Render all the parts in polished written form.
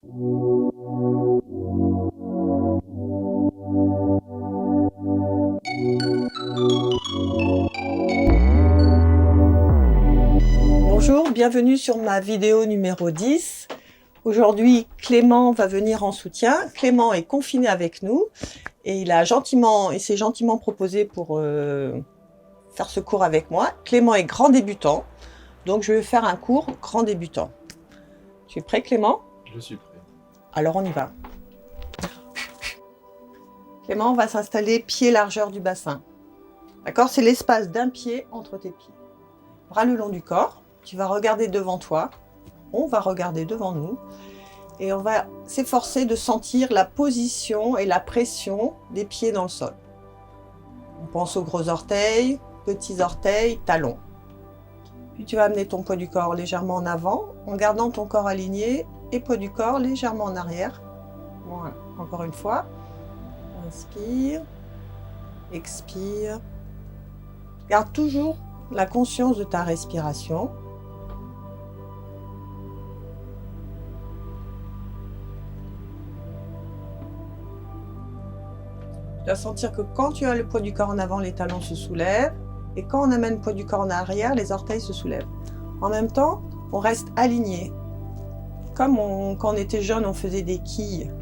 Bonjour, bienvenue sur ma vidéo numéro 10. Aujourd'hui, Clément va venir en soutien. Clément est confiné avec nous et il s'est gentiment proposé pour faire ce cours avec moi. Clément est grand débutant, donc je vais faire un cours grand débutant. Tu es prêt, Clément? Je suis prêt. Alors on y va. Clément va s'installer pied largeur du bassin. D'accord? C'est l'espace d'un pied entre tes pieds. Bras le long du corps. Tu vas regarder devant toi. On va regarder devant nous. Et on va s'efforcer de sentir la position et la pression des pieds dans le sol. On pense aux gros orteils, petits orteils, talons. Puis tu vas amener ton poids du corps légèrement en avant, en gardant ton corps aligné et poids du corps légèrement en arrière. Voilà. Encore une fois. Inspire. Expire. Garde toujours la conscience de ta respiration. Tu vas sentir que quand tu as le poids du corps en avant, les talons se soulèvent. Et quand on amène le poids du corps en arrière, les orteils se soulèvent. En même temps, on reste aligné. Comme quand on était jeune, on faisait des quilles.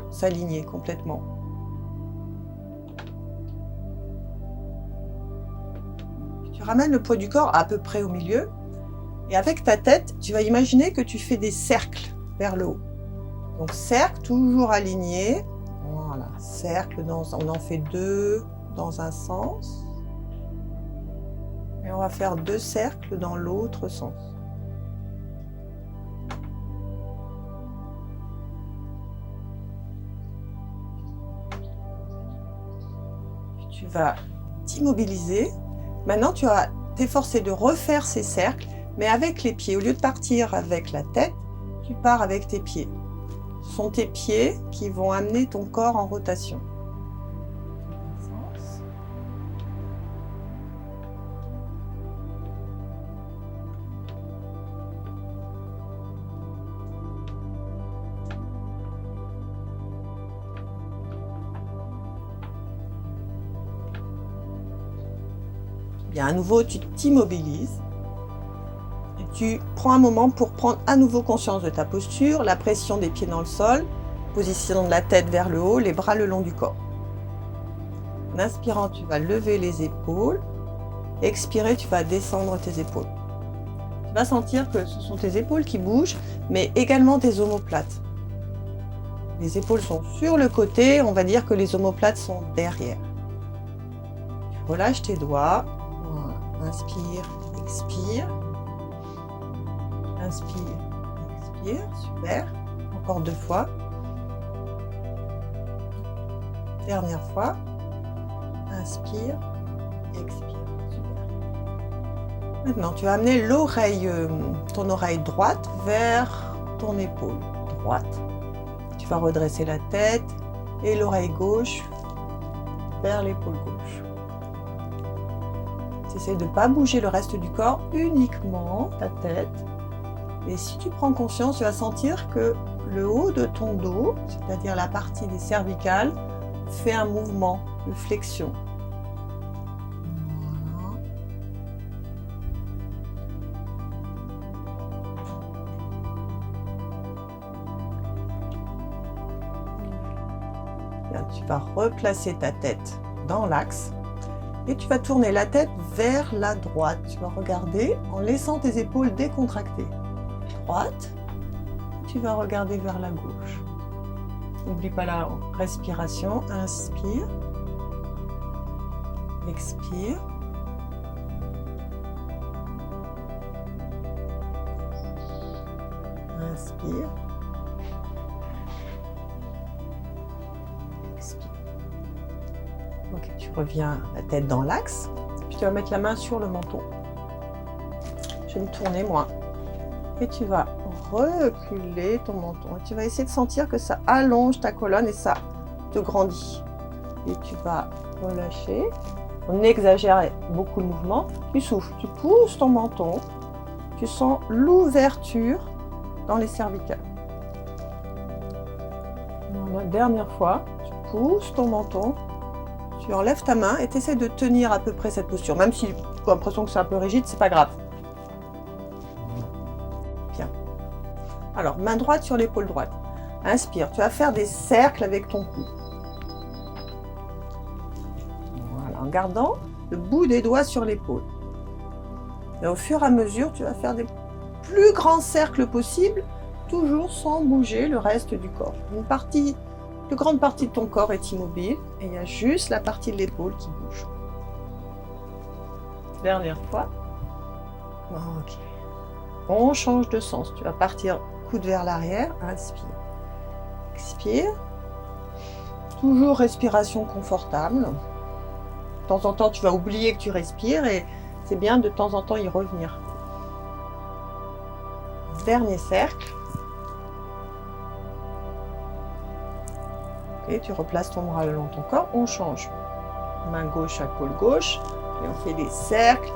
S'aligner complètement. Tu ramènes le poids du corps à peu près au milieu. Et avec ta tête, tu vas imaginer que tu fais des cercles vers le haut. Donc cercle, toujours aligné. Voilà, cercle, on en fait 2 dans un sens. Et on va faire 2 cercles dans l'autre sens. Puis tu vas t'immobiliser. Maintenant, tu vas t'efforcer de refaire ces cercles, mais avec les pieds. Au lieu de partir avec la tête, tu pars avec tes pieds. Ce sont tes pieds qui vont amener ton corps en rotation. Bien, à nouveau, tu t'immobilises. Et tu prends un moment pour prendre à nouveau conscience de ta posture, la pression des pieds dans le sol, position de la tête vers le haut, les bras le long du corps. En inspirant, tu vas lever les épaules. Expirer, tu vas descendre tes épaules. Tu vas sentir que ce sont tes épaules qui bougent, mais également tes omoplates. Les épaules sont sur le côté, on va dire que les omoplates sont derrière. Tu relâches tes doigts. Voilà. Inspire, expire. Inspire, expire, super. Encore 2 fois. Dernière fois. Inspire, expire, super. Maintenant, tu vas amener ton oreille droite vers ton épaule droite. Tu vas redresser la tête et l'oreille gauche vers l'épaule gauche. Tu essaies de ne pas bouger le reste du corps, uniquement ta tête. Et si tu prends conscience, tu vas sentir que le haut de ton dos, c'est-à-dire la partie des cervicales, fait un mouvement de flexion. Voilà. Bien, tu vas replacer ta tête dans l'axe et tu vas tourner la tête vers la droite. Tu vas regarder en laissant tes épaules décontractées. Droite, tu vas regarder vers la gauche. N'oublie pas la respiration. Inspire, expire. Inspire, expire. Ok, tu reviens la tête dans l'axe. Puis tu vas mettre la main sur le menton. Je vais me tourner moi. Et tu vas reculer ton menton. Et tu vas essayer de sentir que ça allonge ta colonne et ça te grandit. Et tu vas relâcher. On exagère beaucoup le mouvement. Tu souffles, tu pousses ton menton. Tu sens l'ouverture dans les cervicales. Une dernière fois, tu pousses ton menton, tu enlèves ta main et tu essaies de tenir à peu près cette posture. Même si tu as l'impression que c'est un peu rigide, c'est pas grave. Bien. Alors, main droite sur l'épaule droite. Inspire, tu vas faire des cercles avec ton cou. Voilà, en gardant le bout des doigts sur l'épaule. Et au fur et à mesure, tu vas faire des plus grands cercles possibles, toujours sans bouger le reste du corps. Une plus grande partie de ton corps est immobile et il y a juste la partie de l'épaule qui bouge. Dernière fois. Ok. On change de sens. Tu vas partir coude vers l'arrière. Inspire. Expire. Toujours respiration confortable. De temps en temps, tu vas oublier que tu respires et c'est bien de temps en temps y revenir. Dernier cercle. Et tu replaces ton bras le long de ton corps. On change. Main gauche à épaule gauche. Et on fait des cercles.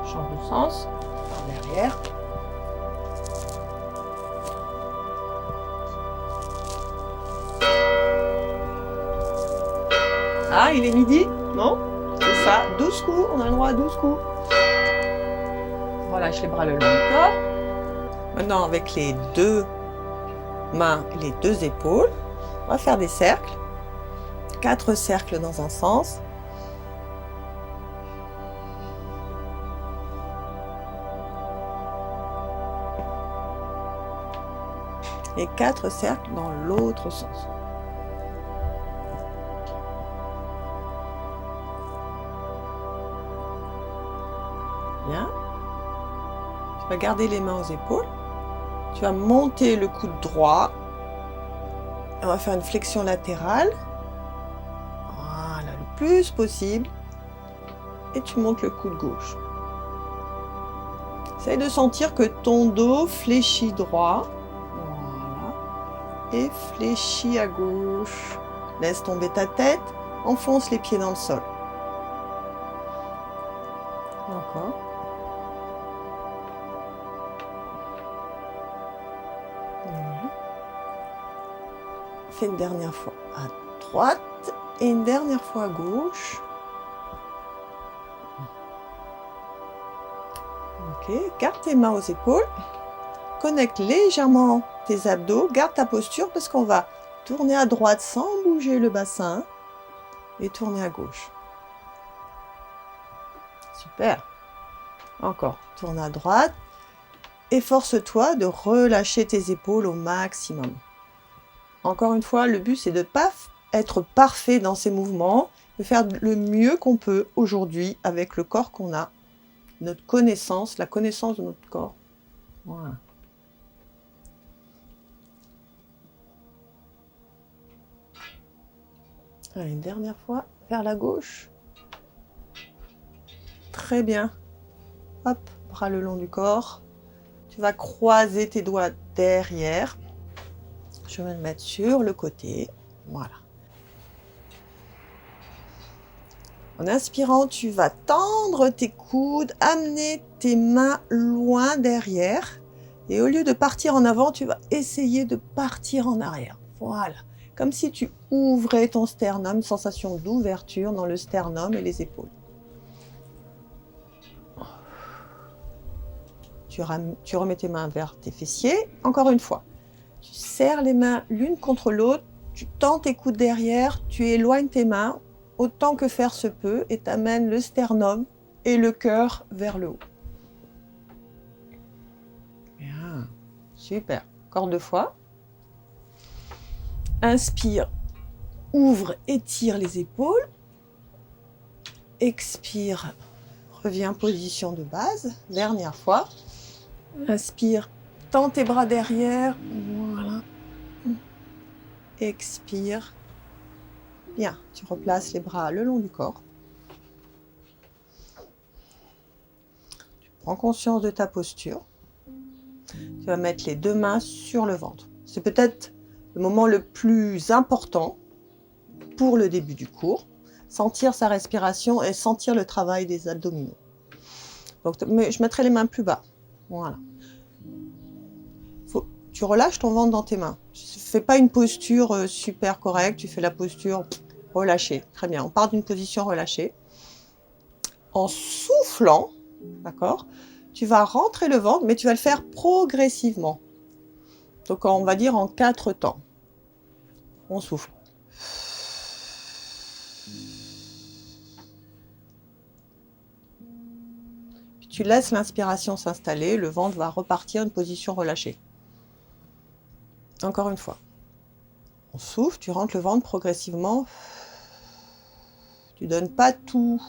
Change de sens. Par derrière. Ah, il est midi? Non? C'est ça. 12 coups. On a le droit à 12 coups. Relâche les bras le long du corps. Maintenant, avec les deux mains et les deux épaules, on va faire des cercles. 4 cercles dans un sens. Et 4 cercles dans l'autre sens. Bien. Tu vas garder les mains aux épaules. Tu vas monter le coude droit. On va faire une flexion latérale. Voilà, le plus possible. Et tu montes le coude gauche. Essaye de sentir que ton dos fléchit droit. Voilà. Et fléchit à gauche. Laisse tomber ta tête. Enfonce les pieds dans le sol. Encore. Fais une dernière fois à droite et une dernière fois à gauche. Ok, garde tes mains aux épaules. Connecte légèrement tes abdos. Garde ta posture parce qu'on va tourner à droite sans bouger le bassin et tourner à gauche. Super. Encore, tourne à droite. Efforce-toi de relâcher tes épaules au maximum. Encore une fois, le but, c'est de ne pas être parfait dans ces mouvements, de faire le mieux qu'on peut aujourd'hui avec le corps qu'on a, notre connaissance, la connaissance de notre corps. Voilà. Allez, une dernière fois, vers la gauche. Très bien. Hop, bras le long du corps. Tu vas croiser tes doigts derrière. Je vais me mettre sur le côté. Voilà. En inspirant, tu vas tendre tes coudes, amener tes mains loin derrière. Et au lieu de partir en avant, tu vas essayer de partir en arrière. Voilà. Comme si tu ouvrais ton sternum, une sensation d'ouverture dans le sternum et les épaules. Tu remets tes mains vers tes fessiers. Encore une fois. Tu serres les mains l'une contre l'autre, tu tends tes coudes derrière, tu éloignes tes mains autant que faire se peut et t'amènes le sternum et le cœur vers le haut. Bien, super. Encore 2 fois. Inspire, ouvre, étire les épaules. Expire, reviens position de base. Dernière fois. Inspire, tends tes bras derrière. Voilà. Expire. Bien, tu replaces les bras le long du corps. Tu prends conscience de ta posture. Tu vas mettre les 2 mains sur le ventre. C'est peut-être le moment le plus important. pour le début du cours, sentir sa respiration et sentir le travail des abdominaux. Donc, je mettrai les mains plus bas. Voilà. Tu relâches ton ventre dans tes mains. Tu ne fais pas une posture super correcte, tu fais la posture relâchée. Très bien, on part d'une position relâchée. En soufflant, d'accord, tu vas rentrer le ventre, mais tu vas le faire progressivement. Donc, on va dire en 4 temps. On souffle. Puis tu laisses l'inspiration s'installer, le ventre va repartir en position relâchée. Encore une fois. On souffle, tu rentres le ventre progressivement. Tu ne donnes pas tout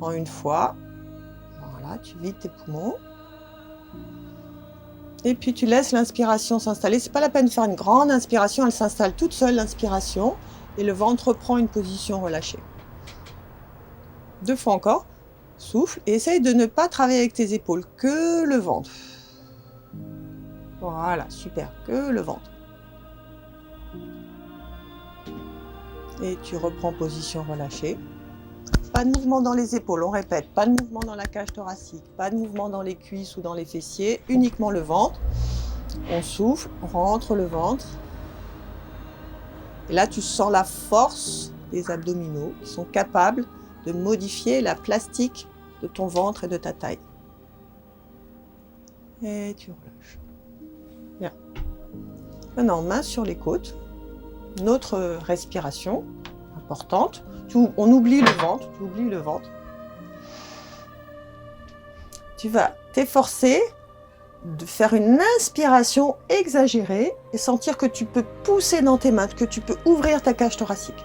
en une fois. Voilà, tu vides tes poumons. Et puis tu laisses l'inspiration s'installer. C'est pas la peine de faire une grande inspiration, elle s'installe toute seule, l'inspiration. Et le ventre reprend une position relâchée. 2 fois encore. Souffle et essaye de ne pas travailler avec tes épaules, que le ventre. Voilà, super, que le ventre. Et tu reprends position relâchée. Pas de mouvement dans les épaules, on répète, pas de mouvement dans la cage thoracique, pas de mouvement dans les cuisses ou dans les fessiers, uniquement le ventre. On souffle, on rentre le ventre. Et là, tu sens la force des abdominaux qui sont capables de modifier la plastique de ton ventre et de ta taille. Et tu relâches. Bien. Maintenant, main sur les côtes. Notre respiration importante. On oublie le ventre. Tu oublies le ventre. Tu vas t'efforcer de faire une inspiration exagérée et sentir que tu peux pousser dans tes mains, que tu peux ouvrir ta cage thoracique.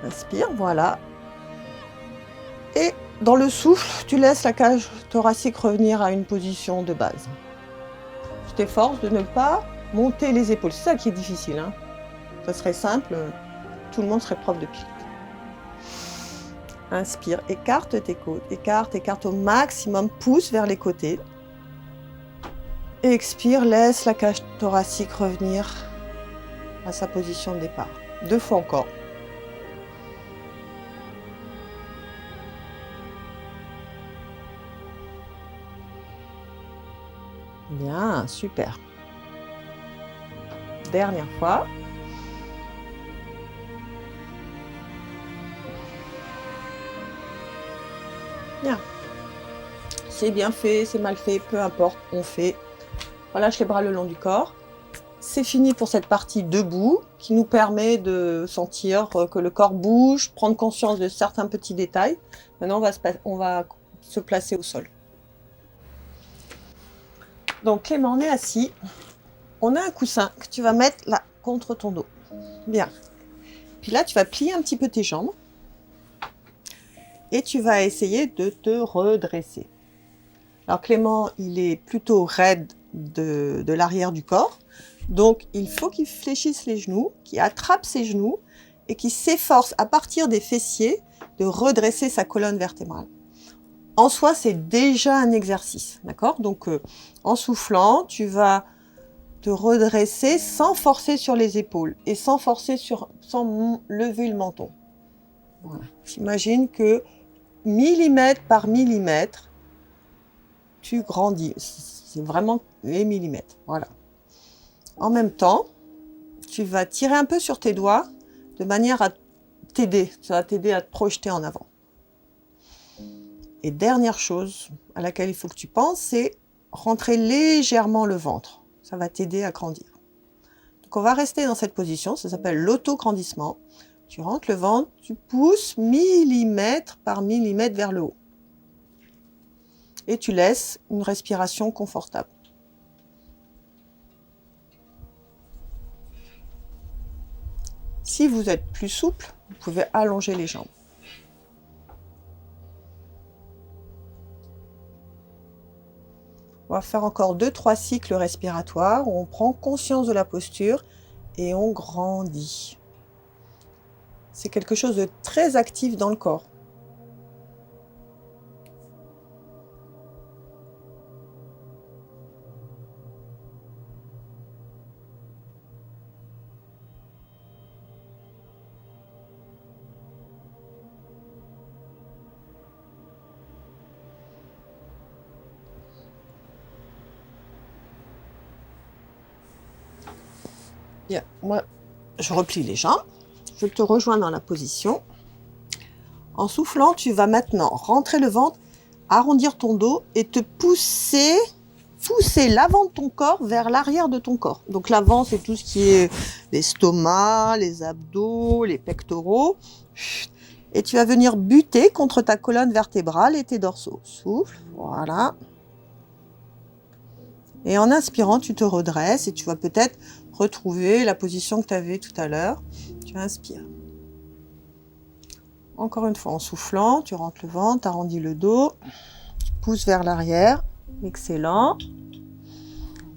Inspire, voilà. Et dans le souffle, tu laisses la cage thoracique revenir à une position de base. Tu t'efforces de ne pas monter les épaules. C'est ça qui est difficile. Hein. Ça serait simple, tout le monde serait prof de pilote. Inspire, écarte tes côtes, écarte au maximum, pousse vers les côtés. Expire, laisse la cage thoracique revenir à sa position de départ. 2 fois encore. Bien, super. Dernière fois. Bien. C'est bien fait, c'est mal fait, peu importe, on fait. Relâche les bras le long du corps. C'est fini pour cette partie debout qui nous permet de sentir que le corps bouge, prendre conscience de certains petits détails. Maintenant, on va se placer au sol. Donc, Clément, on est assis. On a un coussin que tu vas mettre là contre ton dos. Bien. Puis là, tu vas plier un petit peu tes jambes. Et tu vas essayer de te redresser. Alors Clément, il est plutôt raide de l'arrière du corps. Donc, il faut qu'il fléchisse les genoux, qu'il attrape ses genoux et qu'il s'efforce à partir des fessiers de redresser sa colonne vertébrale. En soi, c'est déjà un exercice, d'accord? Donc, en soufflant, tu vas te redresser sans forcer sur les épaules et sans lever le menton. Voilà. J'imagine que millimètre par millimètre, tu grandis. C'est vraiment les millimètres. Voilà. En même temps, tu vas tirer un peu sur tes doigts de manière à t'aider. Ça va t'aider à te projeter en avant. Et dernière chose à laquelle il faut que tu penses, c'est rentrer légèrement le ventre. Ça va t'aider à grandir. Donc on va rester dans cette position, ça s'appelle l'autograndissement. Tu rentres le ventre, tu pousses millimètre par millimètre vers le haut. Et tu laisses une respiration confortable. Si vous êtes plus souple, vous pouvez allonger les jambes. On va faire encore 2-3 cycles respiratoires où on prend conscience de la posture et on grandit. C'est quelque chose de très actif dans le corps. Bien, moi, je replie les jambes. Je te rejoins dans la position. En soufflant, tu vas maintenant rentrer le ventre, arrondir ton dos et te pousser l'avant de ton corps vers l'arrière de ton corps. Donc l'avant, c'est tout ce qui est l'estomac, les abdos, les pectoraux. Et tu vas venir buter contre ta colonne vertébrale et tes dorsaux. Souffle, voilà. Et en inspirant, tu te redresses et tu vas peut-être retrouver la position que tu avais tout à l'heure. Tu inspires. Encore une fois, en soufflant, tu rentres le ventre, tu arrondis le dos, tu pousses vers l'arrière. Excellent.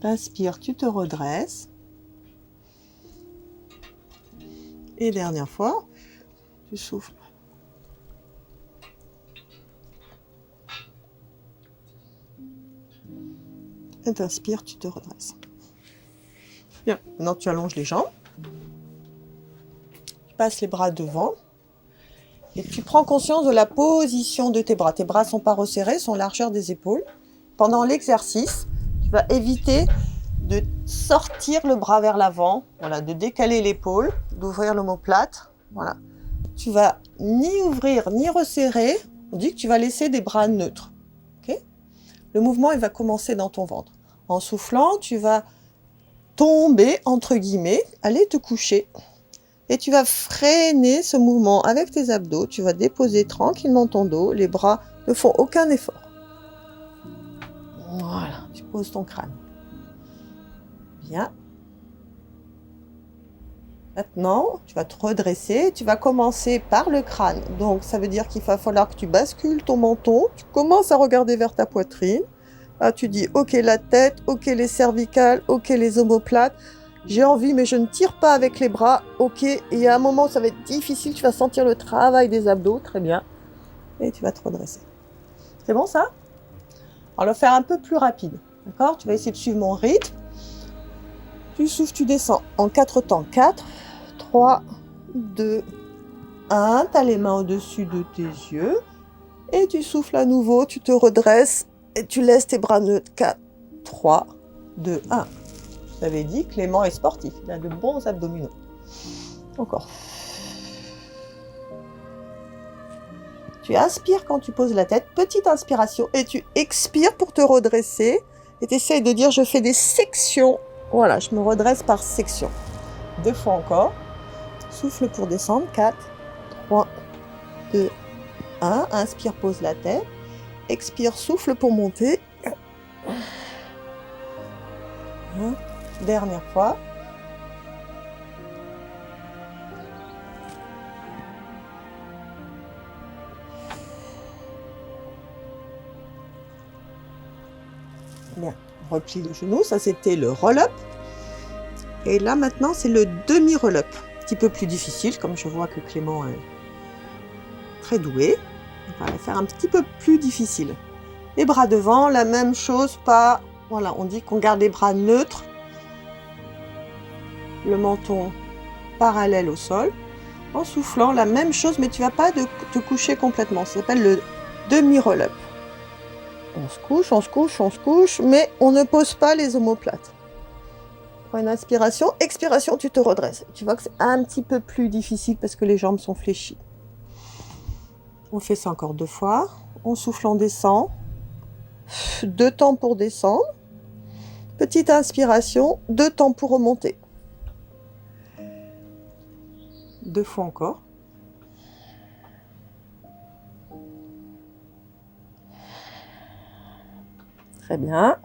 Inspire, tu te redresses. Et dernière fois, tu souffles. Et tu inspires, tu te redresses. Bien, maintenant tu allonges les jambes. Tu passes les bras devant. Et tu prends conscience de la position de tes bras. Tes bras ne sont pas resserrés, sont largeur des épaules. Pendant l'exercice, tu vas éviter de sortir le bras vers l'avant, voilà, de décaler l'épaule, d'ouvrir l'omoplate. Voilà. Tu vas ni ouvrir ni resserrer. On dit que tu vas laisser des bras neutres. Okay. Le mouvement, il va commencer dans ton ventre. En soufflant, tu vas tomber, entre guillemets, aller te coucher. Et tu vas freiner ce mouvement avec tes abdos. Tu vas déposer tranquillement ton dos. Les bras ne font aucun effort. Voilà, tu poses ton crâne. Bien. Maintenant, tu vas te redresser. Tu vas commencer par le crâne. Donc, ça veut dire qu'il va falloir que tu bascules ton menton. Tu commences à regarder vers ta poitrine. Là, tu dis, ok la tête, ok les cervicales, ok les omoplates. J'ai envie, mais je ne tire pas avec les bras. Ok, et à un moment, ça va être difficile. Tu vas sentir le travail des abdos. Très bien. Et tu vas te redresser. C'est bon, ça? On va le faire un peu plus rapide. D'accord? Tu vas essayer de suivre mon rythme. Tu souffles, tu descends en 4 temps. 4, 3, 2, 1. Tu as les mains au-dessus de tes yeux. Et tu souffles à nouveau. Tu te redresses. Et tu laisses tes bras neutres. 4, 3, 2, 1. Je t'avais dit, Clément est sportif, il a de bons abdominaux. Encore. Tu inspires quand tu poses la tête, petite inspiration, et tu expires pour te redresser. Et tu essayes de dire, je fais des sections. Voilà, je me redresse par section. 2 fois encore. Souffle pour descendre. 4, 3, 2, 1. Inspire, pose la tête. Expire, souffle pour monter. Dernière fois. Bien, replie les genoux, ça c'était le roll-up. Et là maintenant c'est le demi-roll-up. Un petit peu plus difficile, comme je vois que Clément est très doué. On va le faire un petit peu plus difficile. Les bras devant, la même chose, pas... Voilà, on dit qu'on garde les bras neutres. Le menton parallèle au sol. En soufflant, la même chose, mais tu ne vas pas te coucher complètement. Ça s'appelle le demi-roll-up. On se couche, on se couche, on se couche, mais on ne pose pas les omoplates. Prends une inspiration, expiration, tu te redresses. Tu vois que c'est un petit peu plus difficile parce que les jambes sont fléchies. On fait ça encore 2 fois. On souffle, on descend. 2 temps pour descendre. Petite inspiration, 2 temps pour remonter. 2 fois encore. Très bien.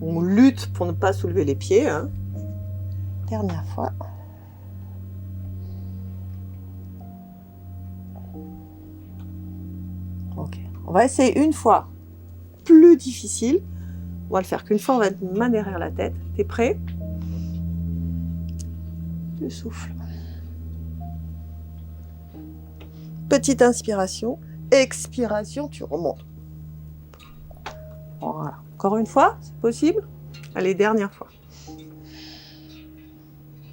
On lutte pour ne pas soulever les pieds. Hein. Dernière fois. Ok. On va essayer une fois plus difficile. On va le faire qu'une fois. On va mettre une main derrière la tête. T'es prêt? Tu souffles. Petite inspiration. Expiration, tu remontes. Voilà. Encore une fois, c'est possible? Allez, dernière fois.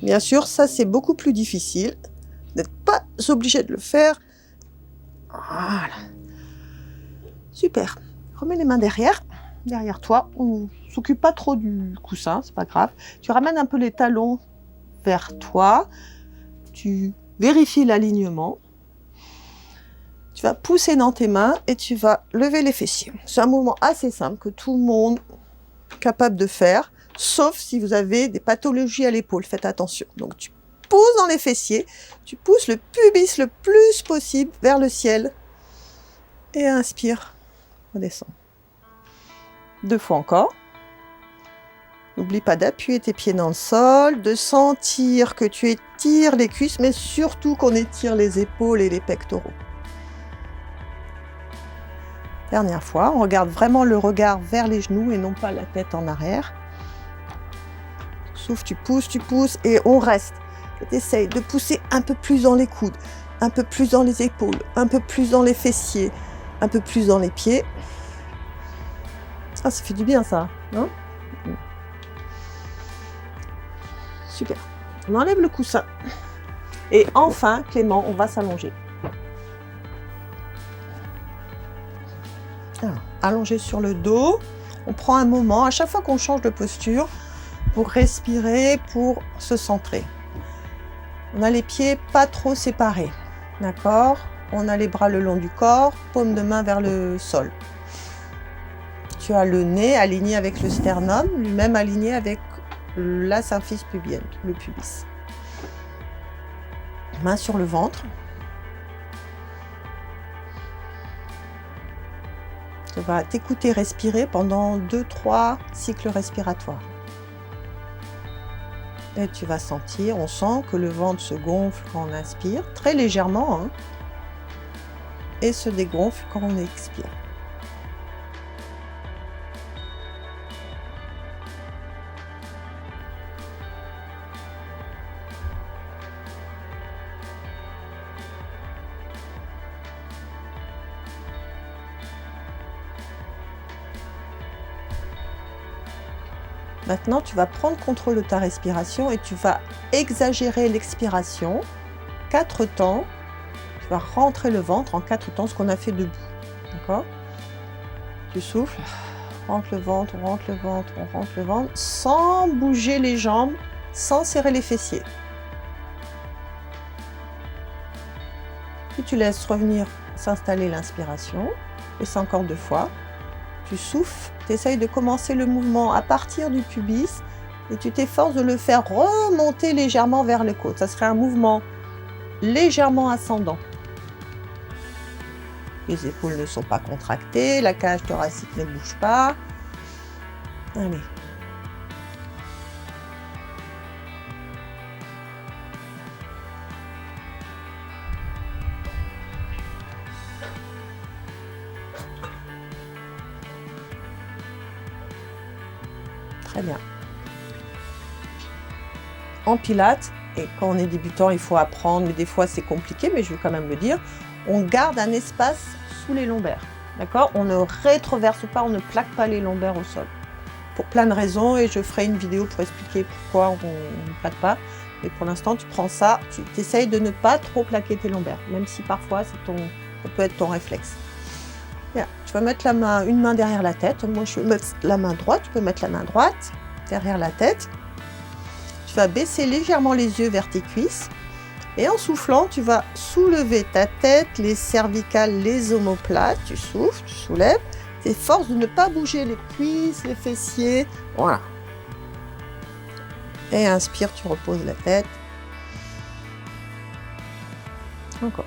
Bien sûr, ça c'est beaucoup plus difficile. Vous n'êtes pas obligé de le faire. Voilà. Super. Remets les mains derrière toi. On ne s'occupe pas trop du coussin, c'est pas grave. Tu ramènes un peu les talons vers toi. Tu vérifies l'alignement. Tu vas pousser dans tes mains et tu vas lever les fessiers. C'est un mouvement assez simple que tout le monde est capable de faire, sauf si vous avez des pathologies à l'épaule. Faites attention. Donc tu pousses dans les fessiers, tu pousses le pubis le plus possible vers le ciel et inspire, redescends. 2 fois encore. N'oublie pas d'appuyer tes pieds dans le sol, de sentir que tu étires les cuisses, mais surtout qu'on étire les épaules et les pectoraux. Dernière fois, on regarde vraiment le regard vers les genoux et non pas la tête en arrière. Souffle, tu pousses et on reste. Tu essayes de pousser un peu plus dans les coudes, un peu plus dans les épaules, un peu plus dans les fessiers, un peu plus dans les pieds. Ah, ça fait du bien ça, hein? Super. On enlève le coussin. Et enfin, Clément, on va s'allonger. Allongé sur le dos, on prend un moment, à chaque fois qu'on change de posture, pour respirer, pour se centrer. On a les pieds pas trop séparés, d'accord? On a les bras le long du corps, paume de main vers le sol. Tu as le nez aligné avec le sternum, lui-même aligné avec la symphyse pubienne, le pubis. Main sur le ventre. Tu vas t'écouter respirer pendant 2-3 cycles respiratoires. Et tu vas sentir, on sent que le ventre se gonfle quand on inspire, très légèrement, hein, et se dégonfle quand on expire. Maintenant, tu vas prendre contrôle de ta respiration et tu vas exagérer l'expiration. 4 temps. Tu vas rentrer le ventre en 4 temps, ce qu'on a fait debout. D'accord? Tu souffles, rentre le ventre, on rentre le ventre, on rentre le ventre, sans bouger les jambes, sans serrer les fessiers. Puis tu laisses revenir s'installer l'inspiration. Et c'est encore 2 fois. Tu souffles, tu essayes de commencer le mouvement à partir du pubis et tu t'efforces de le faire remonter légèrement vers les côtes. Ça serait un mouvement légèrement ascendant. Les épaules ne sont pas contractées, la cage thoracique ne bouge pas. Allez. Très bien. En pilates, et quand on est débutant, il faut apprendre, mais des fois c'est compliqué, mais je vais quand même le dire, on garde un espace sous les lombaires. D'accord? On ne rétroverse pas, on ne plaque pas les lombaires au sol. Pour plein de raisons, et je ferai une vidéo pour expliquer pourquoi on ne plaque pas. Mais pour l'instant, tu prends ça, tu essayes de ne pas trop plaquer tes lombaires, même si parfois ça peut être ton réflexe. Bien. Tu vas mettre une main derrière la tête. Moi, je vais mettre la main droite. Tu peux mettre la main droite derrière la tête. Tu vas baisser légèrement les yeux vers tes cuisses. Et en soufflant, tu vas soulever ta tête, les cervicales, les omoplates. Tu souffles, tu soulèves. T'efforces de ne pas bouger les cuisses, les fessiers. Voilà. Et inspire, tu reposes la tête. Encore.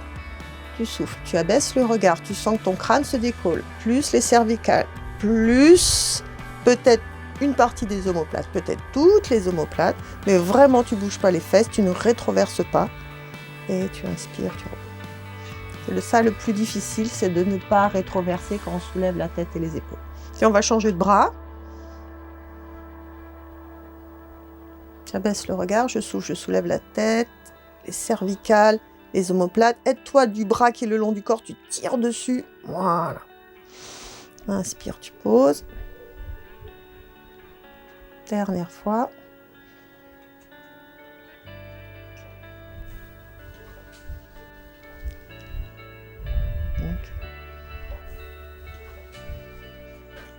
Tu souffles, tu abaisses le regard, tu sens que ton crâne se décolle, plus les cervicales, plus peut-être une partie des omoplates, peut-être toutes les omoplates, mais vraiment tu ne bouges pas les fesses, tu ne rétroverses pas, et tu inspires, tu reposes. Ça le plus difficile, c'est de ne pas rétroverser quand on soulève la tête et les épaules. Et on va changer de bras. J'abaisse le regard, je souffle, je soulève la tête, les cervicales, les omoplates. Aide-toi du bras qui est le long du corps, tu tires dessus. Voilà. Inspire, tu poses. Dernière fois.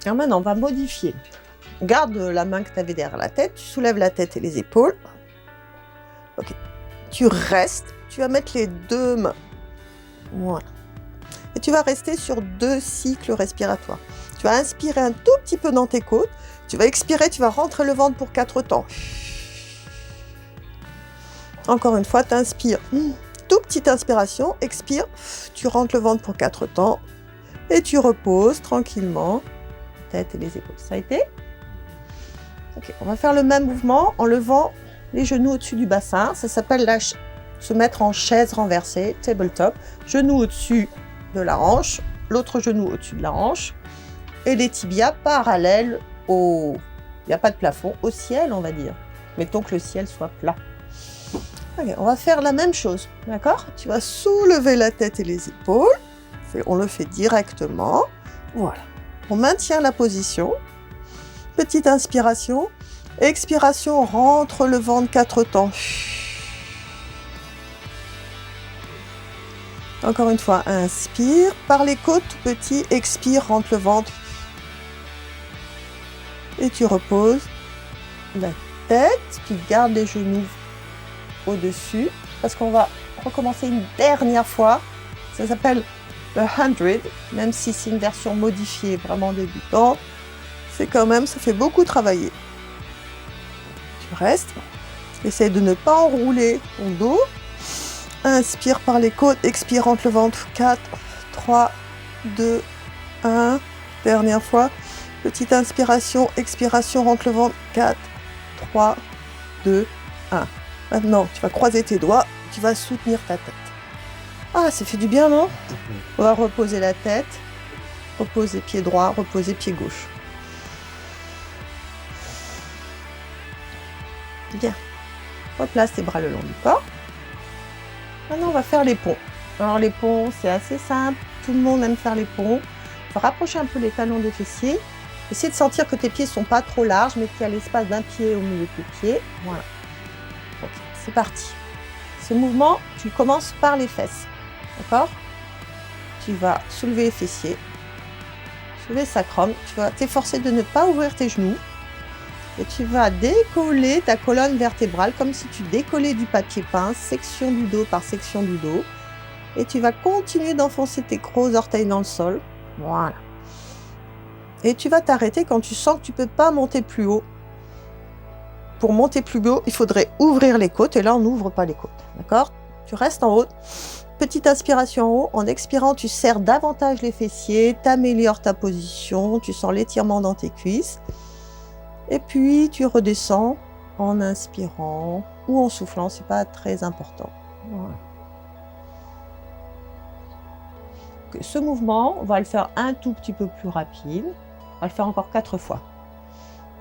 Alors maintenant, on va modifier. Garde la main que tu avais derrière la tête, tu soulèves la tête et les épaules. Tu restes, tu vas mettre les deux mains. Voilà. Et tu vas rester sur 2 cycles respiratoires. Tu vas inspirer un tout petit peu dans tes côtes. Tu vas expirer, tu vas rentrer le ventre pour 4 temps. Encore une fois, tu inspires. Toute petite inspiration, expire. Tu rentres le ventre pour 4 temps. Et tu reposes tranquillement. Tête et les épaules. Ça a été? Ok, on va faire le même mouvement en levant les genoux au-dessus du bassin. Ça s'appelle se mettre en chaise renversée, tabletop. Genoux au-dessus de la hanche, l'autre genou au-dessus de la hanche. Et les tibias parallèles au... Il n'y a pas de plafond, au ciel, on va dire. Mettons que le ciel soit plat. Okay, on va faire la même chose, d'accord? Tu vas soulever la tête et les épaules. On le fait directement. Voilà. On maintient la position. Petite inspiration. Expiration, rentre le ventre 4 temps. Encore une fois, inspire. Par les côtes, tout petit. Expire, rentre le ventre. Et tu reposes la tête. Tu gardes les genoux au-dessus. Parce qu'on va recommencer une dernière fois. Ça s'appelle le 100, même si c'est une version modifiée, vraiment débutante. C'est quand même, ça fait beaucoup travailler. Tu restes. Essaye de ne pas enrouler ton dos. Inspire par les côtes, expire, rentre le ventre. 4, 3, 2, 1. Dernière fois. Petite inspiration, expiration, rentre le ventre. 4, 3, 2, 1. Maintenant, tu vas croiser tes doigts, tu vas soutenir ta tête. Ah, ça fait du bien, non? On va reposer la tête. Reposer pied droit, reposer pied gauche. Bien. Replace tes bras le long du corps. Maintenant, on va faire les ponts. Alors, les ponts, c'est assez simple. Tout le monde aime faire les ponts. Il faut rapprocher un peu les talons des fessiers. Essaye de sentir que tes pieds ne sont pas trop larges, mais qu'il y a l'espace d'un pied au milieu de tes pieds. Voilà. Ok, c'est parti. Ce mouvement, tu commences par les fesses. D'accord? Tu vas soulever les fessiers. Soulever le sacrum. Tu vas t'efforcer de ne pas ouvrir tes genoux. Et tu vas décoller ta colonne vertébrale comme si tu décollais du papier peint, section du dos par section du dos. Et tu vas continuer d'enfoncer tes gros orteils dans le sol. Voilà. Et tu vas t'arrêter quand tu sens que tu ne peux pas monter plus haut. Pour monter plus haut, il faudrait ouvrir les côtes. Et là, on n'ouvre pas les côtes. D'accord? Tu restes en haut. Petite inspiration en haut. En expirant, tu serres davantage les fessiers. Tu améliores ta position. Tu sens l'étirement dans tes cuisses. Et puis, tu redescends en inspirant ou en soufflant. Ce n'est pas très important. Voilà. Ce mouvement, on va le faire un tout petit peu plus rapide. On va le faire encore 4 fois.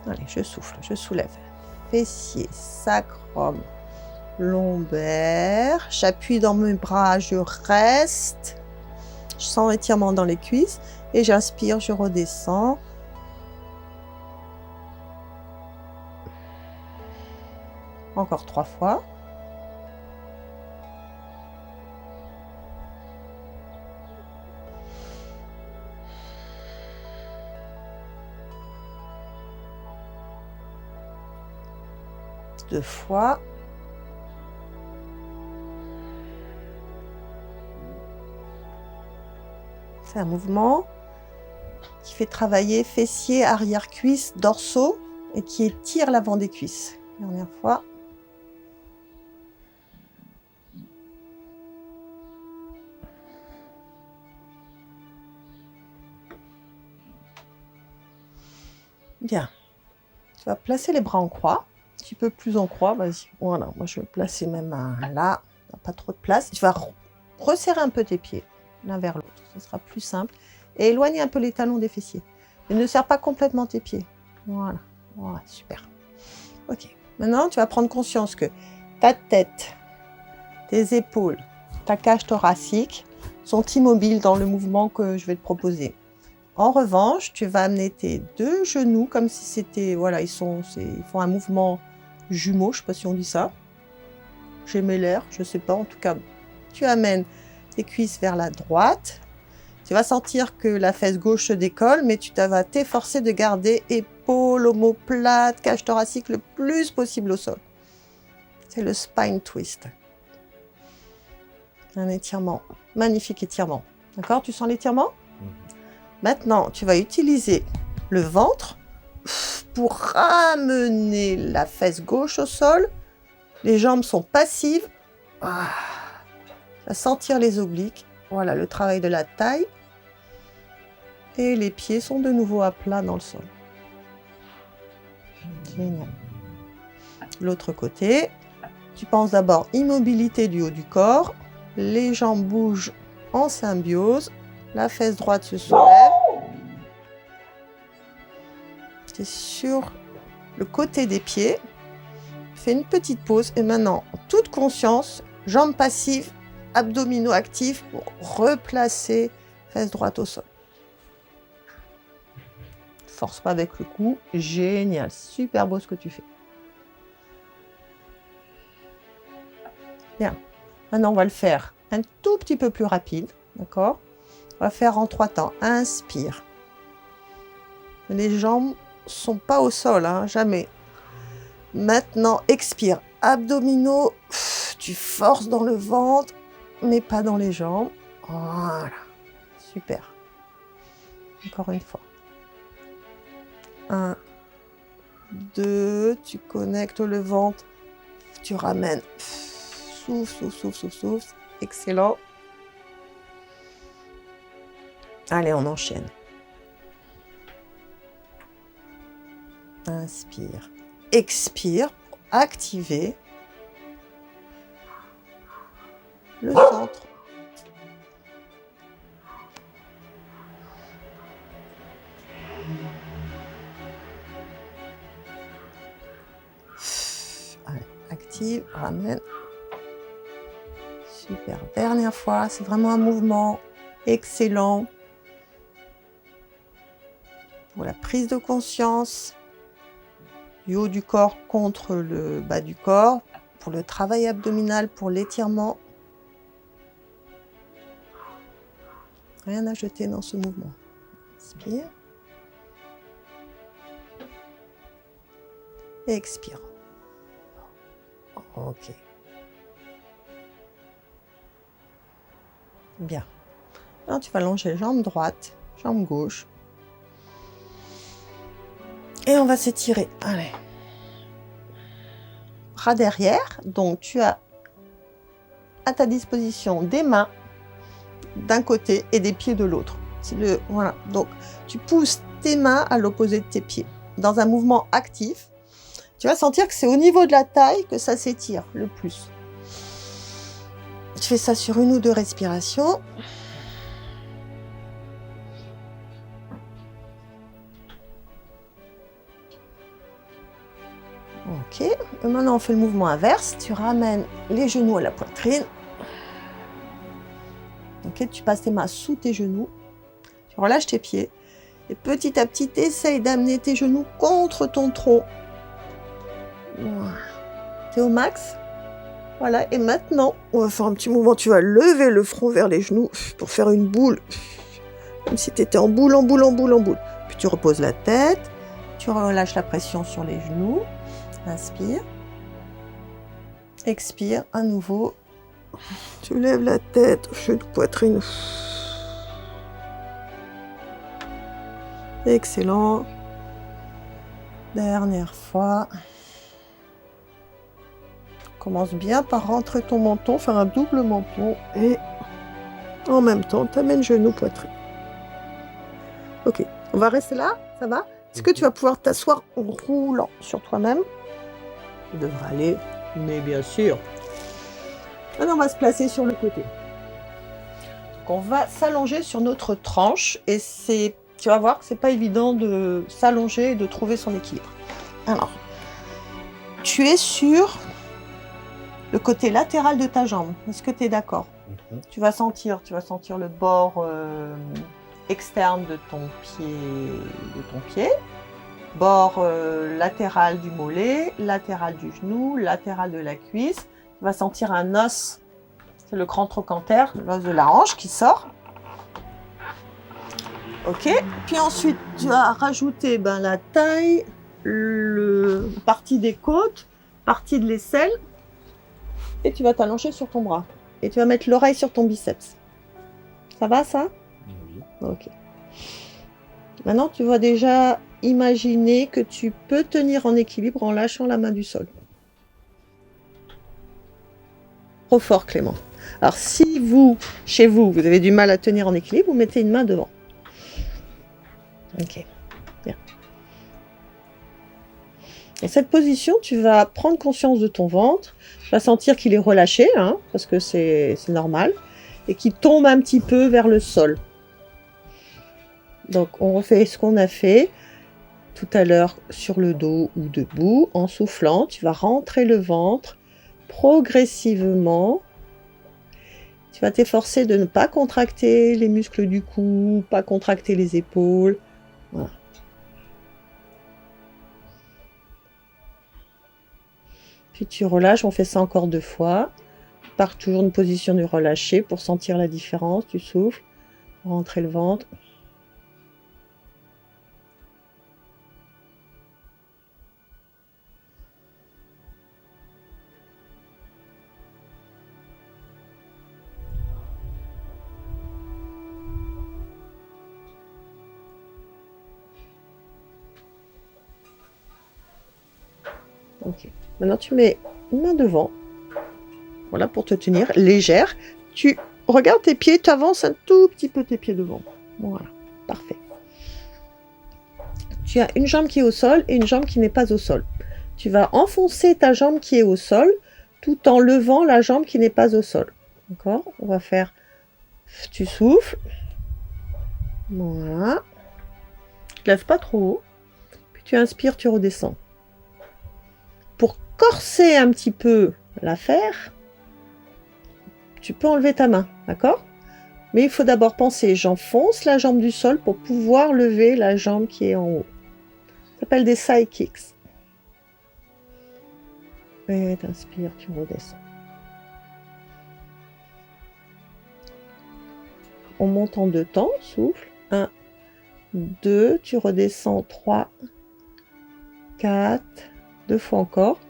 Allez, je souffle, je soulève. Fessiers, sacrum, lombaire. J'appuie dans mes bras, je reste. Je sens l'étirement dans les cuisses. Et j'inspire, je redescends. Encore 3 fois. Deux fois. C'est un mouvement qui fait travailler fessiers, arrière-cuisses, dorsaux et qui étire l'avant des cuisses. Dernière fois. Bien. Tu vas placer les bras en croix. Un petit peu plus en croix, vas-y. Voilà, moi je vais placer mes mains là. Pas trop de place. Tu vas resserrer un peu tes pieds l'un vers l'autre. Ce sera plus simple. Et éloigner un peu les talons des fessiers. Et ne serre pas complètement tes pieds. Voilà. Voilà, super. Ok. Maintenant, tu vas prendre conscience que ta tête, tes épaules, ta cage thoracique sont immobiles dans le mouvement que je vais te proposer. En revanche, tu vas amener tes 2 genoux comme si c'était... Voilà, ils font un mouvement jumeau, je ne sais pas si on dit ça. Gémellaire, je ne sais pas. En tout cas, tu amènes tes cuisses vers la droite. Tu vas sentir que la fesse gauche se décolle, mais tu vas t'efforcer de garder épaules, omoplate, cage thoracique le plus possible au sol. C'est le spine twist. Un étirement, magnifique étirement. D'accord? Tu sens l'étirement? Mhm. Maintenant, tu vas utiliser le ventre pour ramener la fesse gauche au sol. Les jambes sont passives. Ah. Tu vas sentir les obliques. Voilà, le travail de la taille. Et les pieds sont de nouveau à plat dans le sol. Génial. L'autre côté, tu penses d'abord immobilité du haut du corps. Les jambes bougent en symbiose. La fesse droite se soulève. C'est sur le côté des pieds. Fais une petite pause et maintenant, en toute conscience, jambes passives, abdominaux actifs pour replacer fesse droite au sol. Force pas avec le cou. Génial, super beau ce que tu fais. Bien. Maintenant, on va le faire un tout petit peu plus rapide. D'accord? On va faire en 3 temps. Inspire. Les jambes sont pas au sol, hein, jamais. Maintenant, expire. Abdominaux, tu forces dans le ventre, mais pas dans les jambes. Voilà. Super. Encore une fois. 1, 2, tu connectes le ventre, tu ramènes. Souffle, souffle, souffle, souffle, souffle. Excellent. Allez, on enchaîne. Inspire. Expire pour activer le centre. Allez, active, ramène. Super. Dernière fois, c'est vraiment un mouvement excellent pour la prise de conscience du haut du corps contre le bas du corps, pour le travail abdominal, pour l'étirement. Rien à jeter dans ce mouvement. Inspire. Et expire. Ok. Bien. Maintenant, tu vas longer jambe droite, jambe gauche. Et on va s'étirer. Allez. Bras derrière. Donc, tu as à ta disposition des mains d'un côté et des pieds de l'autre. Voilà. Donc, tu pousses tes mains à l'opposé de tes pieds. Dans un mouvement actif, tu vas sentir que c'est au niveau de la taille que ça s'étire le plus. Tu fais ça sur 1 ou 2 respirations. Ok. Et maintenant, on fait le mouvement inverse. Tu ramènes les genoux à la poitrine. Ok. Tu passes tes mains sous tes genoux. Tu relâches tes pieds. Et petit à petit, essaye d'amener tes genoux contre ton tronc. Voilà. T'es au max. Voilà. Et maintenant, on va faire un petit mouvement. Tu vas lever le front vers les genoux pour faire une boule. Comme si tu étais en boule, en boule, en boule, en boule. Puis tu reposes la tête. Tu relâches la pression sur les genoux. Inspire. Expire à nouveau. Tu lèves la tête, chute poitrine. Excellent. Dernière fois. Commence bien par rentrer ton menton, faire un double menton et en même temps, tu amènes genou, poitrine. Ok, on va rester là, ça va? Est-ce que tu vas pouvoir t'asseoir en roulant sur toi-même? Ça devrait aller, mais bien sûr. Maintenant, on va se placer sur le côté. Donc, on va s'allonger sur notre tranche et tu vas voir que c'est pas évident de s'allonger et de trouver son équilibre. Alors, tu es sur le côté latéral de ta jambe. Est-ce que tu es d'accord? Tu vas sentir le bord externe de ton pied, bord latéral du mollet, latéral du genou, latéral de la cuisse. Tu vas sentir un os, c'est le grand trochanter, l'os de la hanche qui sort. Ok. Puis ensuite, tu vas rajouter la taille, partie des côtes, partie de l'aisselle. Et tu vas t'allonger sur ton bras. et tu vas mettre l'oreille sur ton biceps. Ça va, ça? Oui. Ok. Maintenant, tu vas déjà imaginer que tu peux tenir en équilibre en lâchant la main du sol. Trop fort, Clément. Alors, si vous, chez vous, vous avez du mal à tenir en équilibre, vous mettez une main devant. Ok. Bien. Et cette position, tu vas prendre conscience de ton ventre. Tu vas sentir qu'il est relâché, hein, parce que c'est normal, et qu'il tombe un petit peu vers le sol. Donc, on refait ce qu'on a fait tout à l'heure sur le dos ou debout. En soufflant, tu vas rentrer le ventre progressivement. Tu vas t'efforcer de ne pas contracter les muscles du cou, pas contracter les épaules. Voilà. Puis tu relâches, on fait ça encore 2 fois. Pars toujours une position du relâché pour sentir la différence. Tu souffles, rentrer le ventre. Ok. Maintenant, tu mets une main devant. Voilà, pour te tenir légère. Tu regardes tes pieds, tu avances un tout petit peu tes pieds devant. Voilà, parfait. Tu as une jambe qui est au sol et une jambe qui n'est pas au sol. Tu vas enfoncer ta jambe qui est au sol tout en levant la jambe qui n'est pas au sol. D'accord? On va faire... Tu souffles. Voilà. Tu ne lèves pas trop haut. Puis tu inspires, tu redescends. Pour corser un petit peu l'affaire, tu peux enlever ta main, d'accord? Mais il faut d'abord penser, j'enfonce la jambe du sol pour pouvoir lever la jambe qui est en haut. Ça s'appelle des side kicks. Et t'inspires, tu redescends. On monte en 2 temps, souffle. 1, 2, tu redescends 3, 4, 2 fois encore.